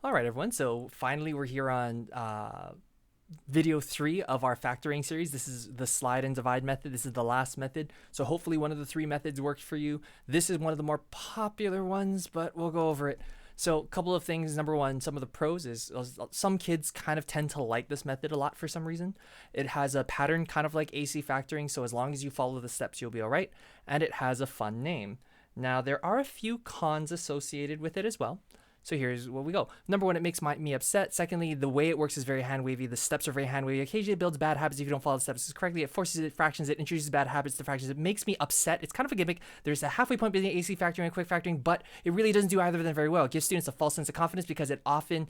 All right, everyone. So finally, we're here on video 3 of our factoring series. This is the slide and divide method. This is the last method. So hopefully one of the 3 methods worked for you. This is one of the more popular ones, but we'll go over it. So a couple of things. Number one, some of the pros is some kids kind of tend to like this method a lot for some reason. It has a pattern kind of like AC factoring, so as long as you follow the steps, you'll be all right. And it has a fun name. Now, there are a few cons associated with it as well. So here's where we go. Number one, it makes me upset. Secondly, the way it works is very hand wavy. The steps are very hand wavy. Occasionally, it builds bad habits if you don't follow the steps correctly. It forces it fractions. It introduces bad habits to fractions. It makes me upset. It's kind of a gimmick. There's a halfway point between AC factoring and quick factoring, but it really doesn't do either of them very well. It gives students a false sense of confidence because it often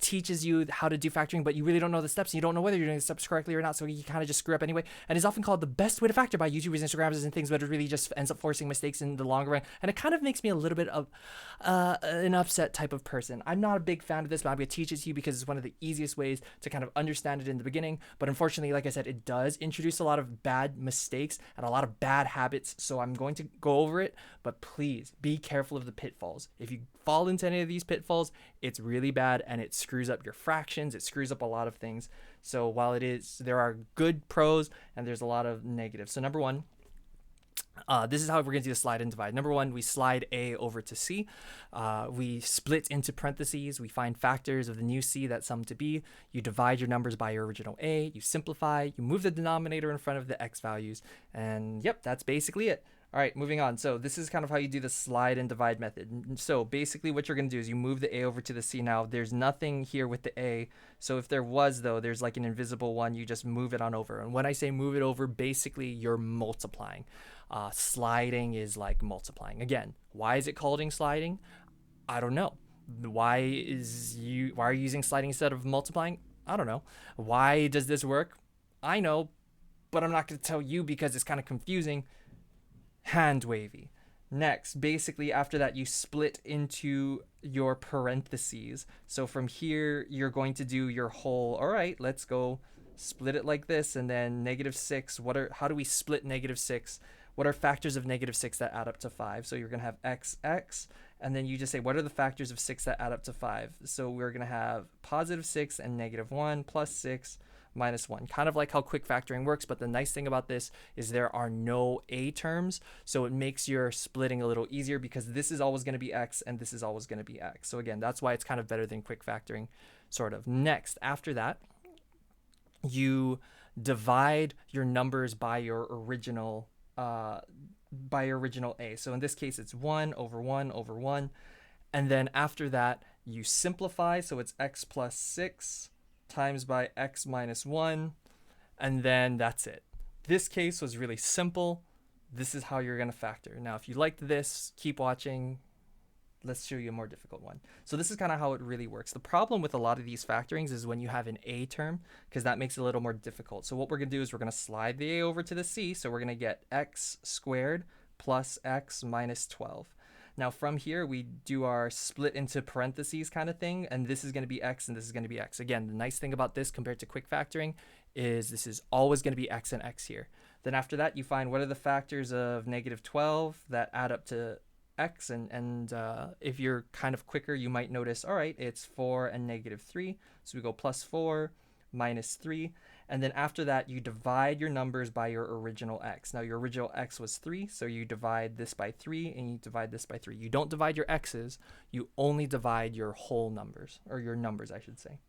teaches you how to do factoring, but you really don't know the steps and you don't know whether you're doing the steps correctly or not, so you kind of just screw up anyway. And it's often called the best way to factor by YouTubers, Instagrammers, and things, but it really just ends up forcing mistakes in the longer run. And it kind of makes me a little bit of an upset type of person. I'm not a big fan of this, but I'm going to teach it to you because it's one of the easiest ways to kind of understand it in the beginning. But unfortunately, like I said, it does introduce a lot of bad mistakes and a lot of bad habits, so I'm going to go over it, but please be careful of the pitfalls. If you fall into any of these pitfalls, it's really bad and it screws up your fractions. It screws up a lot of things. So while there are good pros and there's a lot of negatives. So number one, this is how we're going to do the slide and divide. Number one, we slide A over to C. We split into parentheses. We find factors of the new C that sum to B. You divide your numbers by your original A. You simplify. You move the denominator in front of the X values. And yep, that's basically it. All right, moving on. So this is kind of how you do the slide and divide method. So basically what you're going to do is you move the A over to the C. Now, there's nothing here with the A. So if there was, though, there's like an invisible one. You just move it on over. And when I say move it over, basically you're multiplying. Sliding is like multiplying. Again, why is it called sliding? I don't know. Why are you using sliding instead of multiplying? I don't know. Why does this work? I know, but I'm not going to tell you because it's kind of confusing. Hand wavy. Next, basically after that, you split into your parentheses. So from here, you're going to do your whole, all right, let's go split it like this, and then -6. How do we split -6? What are factors of -6 that add up to 5? So you're going to have x, and then you just say, what are the factors of 6 that add up to 5? So we're going to have +6 and -1 plus 6 minus 1, kind of like how quick factoring works. But the nice thing about this is there are no A terms, so it makes your splitting a little easier because this is always going to be X and this is always going to be X. So again, that's why it's kind of better than quick factoring, sort of. Next, after that, you divide your numbers by your original A. So in this case, it's 1 over 1 over 1. And then after that, you simplify. So it's x plus 6 times by x minus 1. And then that's it. This case was really simple. This is how you're going to factor. Now, if you liked this, keep watching. Let's show you a more difficult one. So this is kind of how it really works. The problem with a lot of these factorings is when you have an A term, because that makes it a little more difficult. So what we're going to do is we're going to slide the A over to the C. So we're going to get x squared plus x minus 12. Now from here, we do our split into parentheses kind of thing, and this is going to be x and this is going to be x. Again, the nice thing about this compared to quick factoring is this is always going to be x and x here. Then after that, you find what are the factors of -12 that add up to x, and if you're kind of quicker, you might notice, all right, it's 4 and -3. So we go +4 minus 3. And then after that, you divide your numbers by your original x. Now, your original x was 3, so you divide this by 3, and you divide this by 3. You don't divide your x's, you only divide your whole numbers, or your numbers, I should say.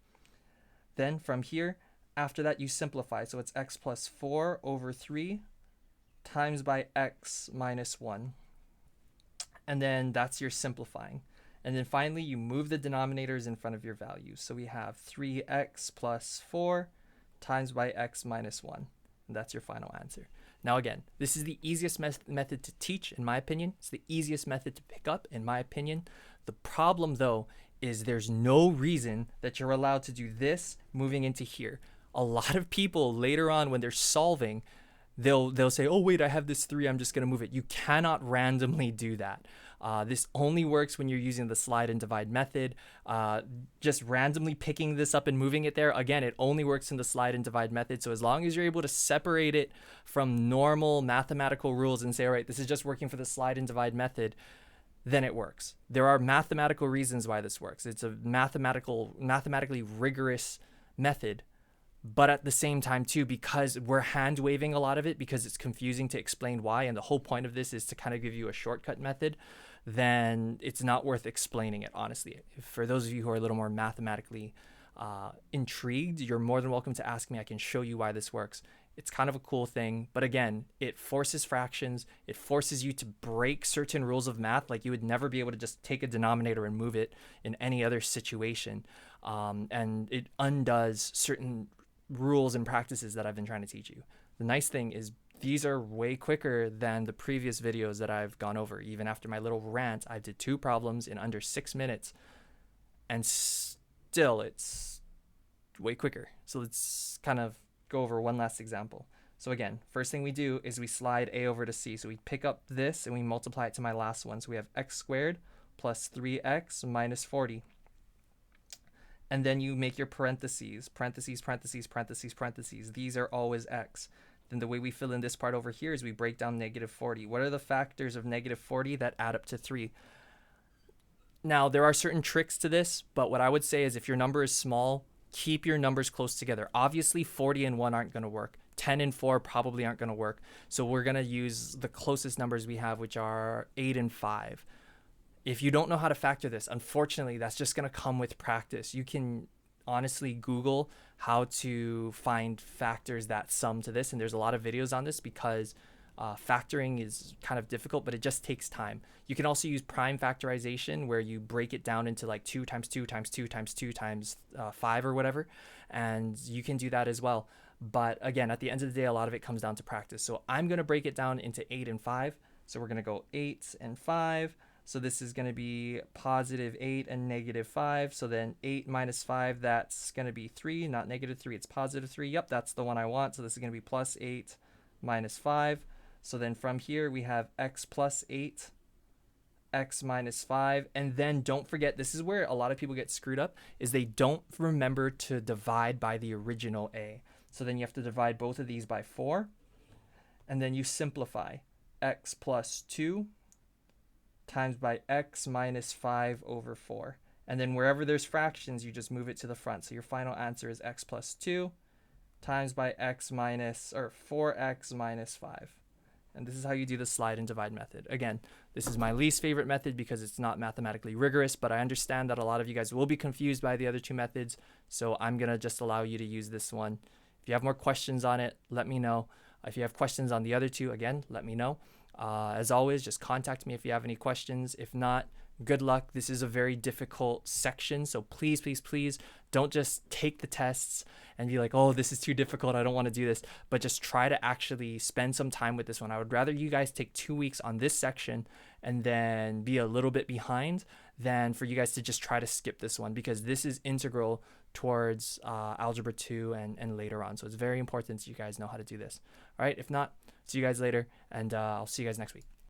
Then from here, after that, you simplify. So it's x plus 4 over 3 times by x minus 1. And then that's your simplifying. And then finally, you move the denominators in front of your values. So we have 3x plus 4 times by x minus 1. And that's your final answer. Now again, this is the easiest method to teach, in my opinion. It's the easiest method to pick up, in my opinion. The problem, though, is there's no reason that you're allowed to do this moving into here. A lot of people later on when they're solving, they'll say, oh, wait, I have this 3, I'm just going to move it. You cannot randomly do that. This only works when you're using the slide and divide method. Just randomly picking this up and moving it there, again, it only works in the slide and divide method. So as long as you're able to separate it from normal mathematical rules and say, all right, this is just working for the slide and divide method, then it works. There are mathematical reasons why this works. It's a mathematically rigorous method, but at the same time too, because we're hand waving a lot of it because it's confusing to explain why, and the whole point of this is to kind of give you a shortcut method, then it's not worth explaining it, honestly. For those of you who are a little more mathematically intrigued, you're more than welcome to ask me. I can show you why this works. It's kind of a cool thing, but again, it forces fractions. It forces you to break certain rules of math. Like you would never be able to just take a denominator and move it in any other situation. And it undoes certain rules and practices that I've been trying to teach you. The nice thing is these are way quicker than the previous videos that I've gone over. Even after my little rant, I did 2 problems in under 6 minutes, and still it's way quicker. So let's kind of go over one last example. So again, first thing we do is we slide a over to c. So we pick up this and we multiply it to my last one. So we have x squared plus 3x minus 40. And then you make your parentheses, parentheses, parentheses, parentheses, parentheses. These are always x. Then the way we fill in this part over here is we break down negative 40. What are the factors of negative 40 that add up to 3? Now, there are certain tricks to this, but what I would say is if your number is small, keep your numbers close together. Obviously, 40 and 1 aren't going to work. 10 and 4 probably aren't going to work. So we're going to use the closest numbers we have, which are 8 and 5. If you don't know how to factor this, unfortunately, that's just going to come with practice. You can honestly Google how to find factors that sum to this, and there's a lot of videos on this because factoring is kind of difficult, but it just takes time. You can also use prime factorization, where you break it down into like 2 times 2 times 2 times 2 times 5 or whatever, and you can do that as well. But again, at the end of the day, a lot of it comes down to practice. So I'm going to break it down into 8 and 5. So we're going to go 8 and 5. So this is going to be positive 8 and negative 5. So then 8 minus 5, that's going to be 3, not negative 3. It's positive 3. Yep, that's the one I want. So this is going to be plus 8 minus 5. So then from here, we have x plus 8, x minus 5. And then don't forget, this is where a lot of people get screwed up, is they don't remember to divide by the original a. So then you have to divide both of these by 4. And then you simplify x plus 2 times by x minus 5 over 4. And then wherever there's fractions, you just move it to the front. So your final answer is x plus 2 times by x minus, or 4x minus 5. And this is how you do the slide and divide method. Again, this is my least favorite method because it's not mathematically rigorous, but I understand that a lot of you guys will be confused by the other 2 methods. So I'm going to just allow you to use this one. If you have more questions on it, let me know. If you have questions on the other 2, again, let me know. As always, just contact me if you have any questions. If not, good luck. This is a very difficult section, so please, please, please don't just take the tests and be like, oh, this is too difficult, I don't want to do this, but just try to actually spend some time with this one. I would rather you guys take 2 weeks on this section and then be a little bit behind than for you guys to just try to skip this one, because this is integral towards Algebra 2 and later on. So it's very important you guys know how to do this. All right, if not, see you guys later, and I'll see you guys next week.